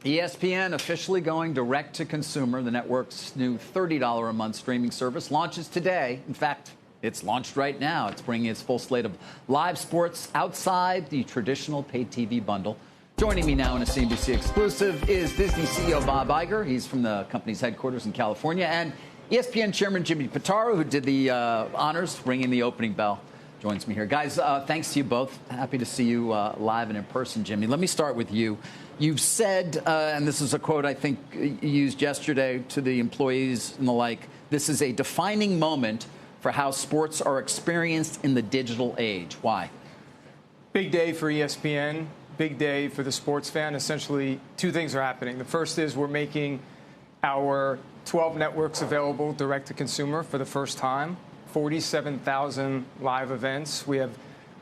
ESPN officially going direct to consumer. The network's new $30 a month streaming service launches today. In fact, it's launched right now. It's bringing its full slate of live sports outside the traditional paid TV bundle. Joining me now in a CNBC exclusive is Disney CEO Bob Iger. He's from the company's headquarters in California. And ESPN Chairman Jimmy Pitaro, who did the honors ringing the opening bell, joins me here. Guys, thanks to you both. Happy to see you live and in person, Jimmy. Let me start with you. You've said, and this is a quote I think you used yesterday to the employees and the like, this is a defining moment for how sports are experienced in the digital age. Why? Big day for ESPN, big day for the sports fan. Essentially, two things are happening. The first is we're making our 12 networks available direct to consumer for the first time. 47,000 live events. We have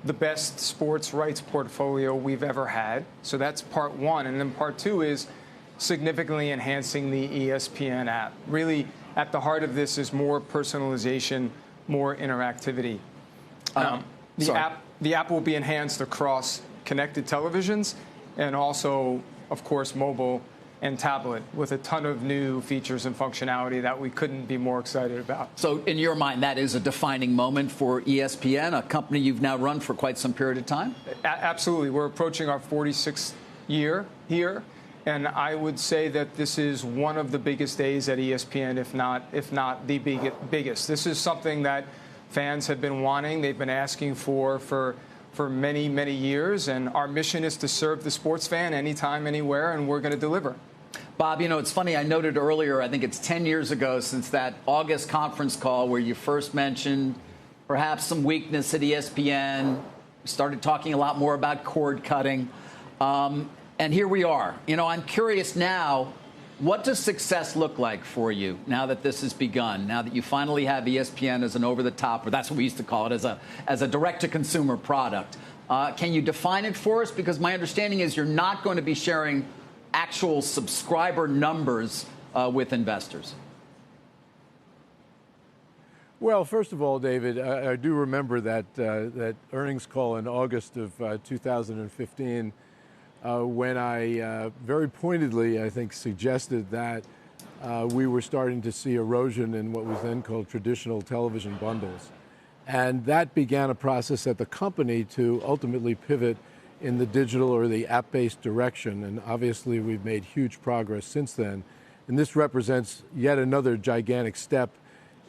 the best sports rights portfolio we've ever had. So that's part one. And then part two is significantly enhancing the ESPN app. Really, at the heart of this is more personalization, more interactivity. The app will be enhanced across connected televisions and also, of course, mobile and tablet, with a ton of new features and functionality that we couldn't be more excited about. So in your mind, that is a defining moment for ESPN, a company you've now run for quite some period of time? Absolutely. We're approaching our 46th year here, and I would say that this is one of the biggest days at ESPN, if not the biggest. This is something that fans have been wanting. They've been asking for many, many years, and our mission is to serve the sports fan anytime, anywhere, and we're going to deliver. Bob, you know, it's funny. I noted earlier, I think it's 10 years ago since that August conference call where you first mentioned perhaps some weakness at ESPN. We started talking a lot more about cord cutting. And here we are. You know, I'm curious now, what does success look like for you now that this has begun, now that you finally have ESPN as an over-the-top, or that's what we used to call it, as a direct-to-consumer product? Can you define it for us? Because my understanding is you're not going to be sharing actual subscriber numbers with investors. Well, first of all, David, I do remember that earnings call in August of 2015 when I very pointedly, I think, suggested that we were starting to see erosion in what was then called traditional television bundles. And that began a process at the company to ultimately pivot in the digital or the app-based direction. And obviously, we've made huge progress since then. And this represents yet another gigantic step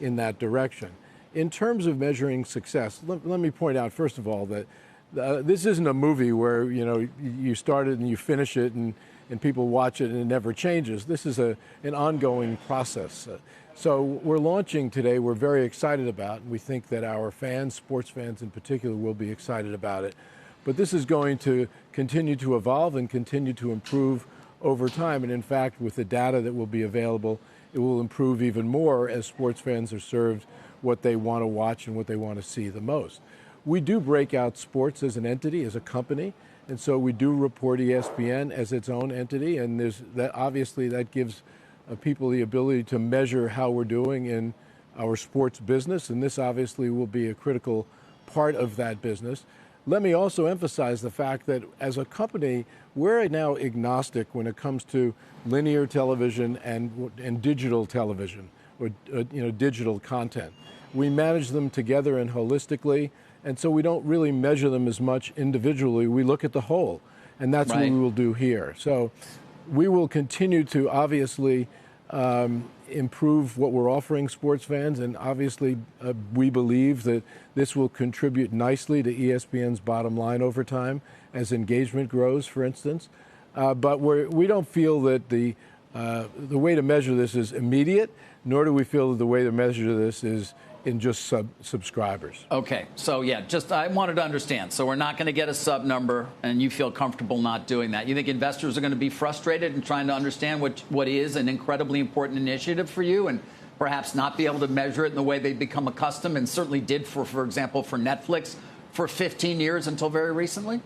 in that direction. In terms of measuring success, let me point out, first of all, that this isn't a movie where, you know, you start it and you finish it and people watch it and it never changes. This is an ongoing process. So we're launching today. We're very excited about, and we think that our fans, sports fans in particular, will be excited about it. But this is going to continue to evolve and continue to improve over time. And in fact, with the data that will be available, it will improve even more as sports fans are served what they want to watch and what they want to see the most. We do break out sports as an entity, as a company, and so we do report ESPN as its own entity, and obviously that gives people the ability to measure how we're doing in our sports business, and this obviously will be a critical part of that business. Let me also emphasize the fact that as a company, we're now agnostic when it comes to linear television and digital television, or digital content. We manage them together and holistically, and so we don't really measure them as much individually. We look at the whole, and that's what we will do here. So we will continue to obviously improve what we're offering sports fans, and obviously we believe that this will contribute nicely to ESPN's bottom line over time as engagement grows, for instance. But we don't feel that the way to measure this is immediate, nor do we feel that the way to measure this is in just subscribers. Okay, so yeah, I wanted to understand. So we're not going to get a sub number, and you feel comfortable not doing that. You think investors are going to be frustrated in trying to understand what is an incredibly important initiative for you, and perhaps not be able to measure it in the way they've become accustomed, and certainly did, for example, for Netflix for 15 years until very recently?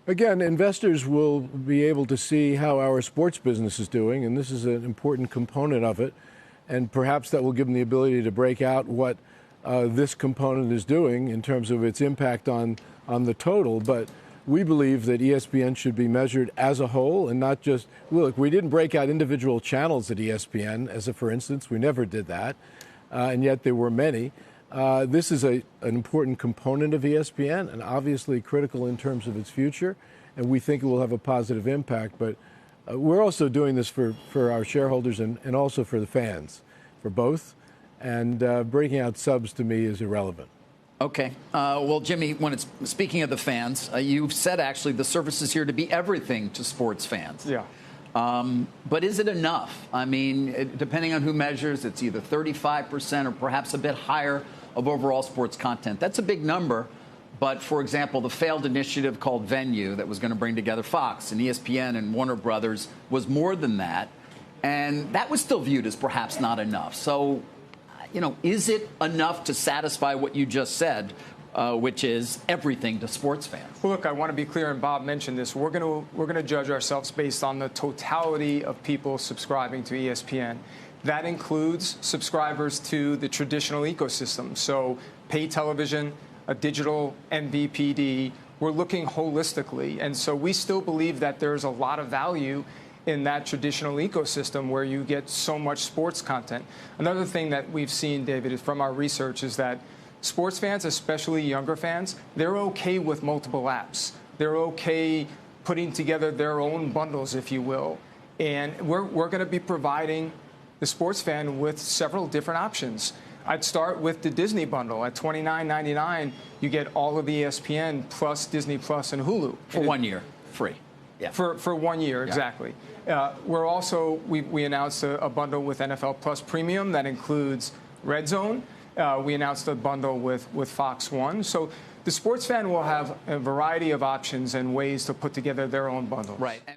Again, investors will be able to see how our sports business is doing, and this is an important component of it. And perhaps that will give them the ability to break out what this component is doing in terms of its impact on the total. But we believe that ESPN should be measured as a whole and not just, look, we didn't break out individual channels at ESPN, as a for instance. We never did that, and yet there were many. This is an important component of ESPN and obviously critical in terms of its future, and we think it will have a positive impact. But we're also doing this for our shareholders and also for the fans, for both. And breaking out subs to me is irrelevant. Okay. Well, Jimmy, speaking of the fans, you've said actually the service is here to be everything to sports fans. Yeah. But is it enough? I mean, depending on who measures, it's either 35% or perhaps a bit higher of overall sports content. That's a big number. But, for example, the failed initiative called Venue that was going to bring together Fox and ESPN and Warner Brothers was more than that. And that was still viewed as perhaps not enough. So, is it enough to satisfy what you just said, which is everything to sports fans? Well, look, I want to be clear, and Bob mentioned this. We're going to judge ourselves based on the totality of people subscribing to ESPN. That includes subscribers to the traditional ecosystem, so pay television, a digital MVPD. We're looking holistically, and so we still believe that there's a lot of value in that traditional ecosystem where you get so much sports content. Another thing that we've seen, David, is from our research is that sports fans, especially younger fans, they're okay with multiple apps. They're okay putting together their own bundles, if you will. And we're going to be providing the sports fan with several different options. I'd start with the Disney bundle. At $29.99, you get all of ESPN plus Disney Plus and Hulu. For 1 year, free. Yeah. For 1 year, exactly. We announced a bundle with NFL Plus Premium that includes Red Zone. We announced a bundle with Fox One. So the sports fan will have a variety of options and ways to put together their own bundle. Right.